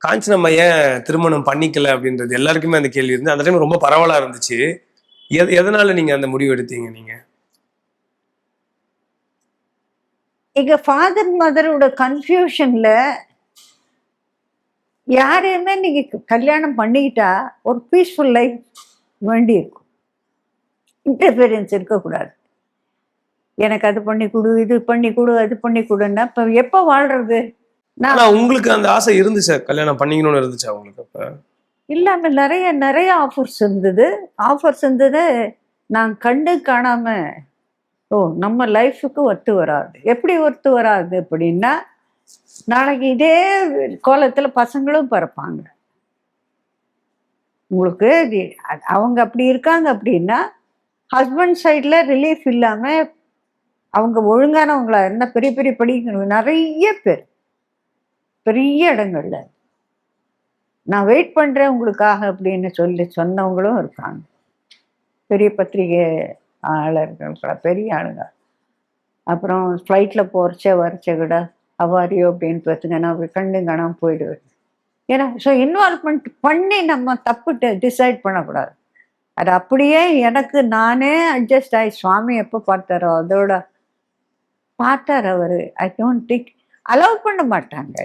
காஞ்சனம்மா ஏன் திருமணம் பண்ணிக்கல அப்படின்றது எல்லாருக்குமே அந்த கேள்வி இருந்து அந்த டைம் ரொம்ப பரவலா இருந்துச்சு. எதனால நீங்க அந்த முடிவு எடுத்தீங்க நீங்க? எங்க ஃபாதர் மதரோட கன்ஃபியூஷன்ல யாரையுமே நீங்க கல்யாணம் பண்ணிக்கிட்டா ஒரு பீஸ்ஃபுல் லைஃப் வேண்டி இருக்கும். இன்டர்ஃபியரன்ஸ் இருக்கக்கூடாது. எனக்கு அது பண்ணி கொடு, இது பண்ணி கொடு, அது பண்ணி கொடுன்னா இப்போ எப்போ வாழ்றது? ஆனா உங்களுக்கு அந்த ஆசை இருந்துச்சா? கல்யாணம் பண்ணிக்கணும்னு இருந்துச்சா உங்களுக்கு அப்ப? இல்லாம நிறைய நிறைய ஆஃபர்ஸ் இருந்தது. நான் கண்டு காணாம நம்ம லைஃபுக்கு ஒத்து வராது. எப்படி ஒத்து வராது அப்படின்னா, நாளைக்கு இதே கோலத்துல பசங்களும் பிறப்பாங்க. உங்களுக்கு அவங்க அப்படி இருக்காங்க அப்படின்னா, ஹஸ்பண்ட் சைடில் ரிலீஃப் இல்லாமல் அவங்க ஒழுங்கானவங்களா இருந்தால் பெரிய பெரிய படிக்கணும். நிறைய பேர் பெரிய இடங்கள்ல நான் வெயிட் பண்ணுறேன் உங்களுக்காக அப்படின்னு சொன்னவங்களும் இருக்காங்க. பெரிய பத்திரிகை ஆளர்கள், பெரிய ஆளுங்க. அப்புறம் ஃப்ளைட்டில் வரச்ச கூட அவாரியோ அப்படின்னு பார்த்துங்கன்னா கண்டு காணாமல் போயிடுவேன். ஏன்னா ஸோ இன்வால்வ்மெண்ட் பண்ணி நம்ம தப்பு டிசைட் பண்ணக்கூடாது. அது அப்படியே எனக்கு நானே அட்ஜஸ்ட் ஆகி சுவாமி எப்போ பார்த்தாரோ அதோட பார்த்தார் அவர். ஐ டோன்ட் திங்க் அலோவ் பண்ண மாட்டாங்க.